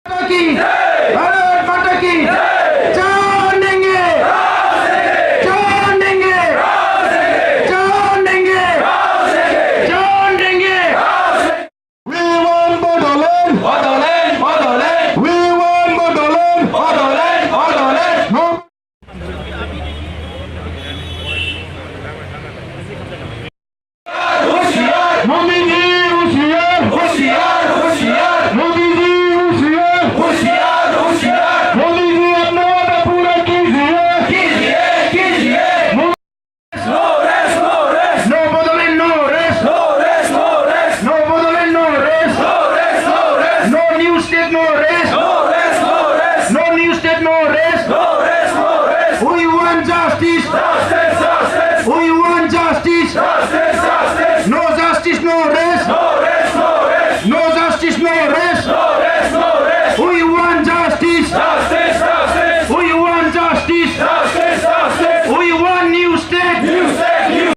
की भारत माता की जान देंगे जान देंगे जान देंगे जान देंगे We want Bodoland Bodoland Bodoland We want Bodoland Bodoland Bodoland No होशियार मोदी जी होशियार होशियार होशियार मोदी जी होशियार होशियार होशियार मोदी जी अपना वादा पूरा कीजिए कीजिए कीजिए No rest, no rest, no Bodoland, no rest, no rest, no rest, no Bodoland, no rest, no rest, no rest, no new state, no rest, no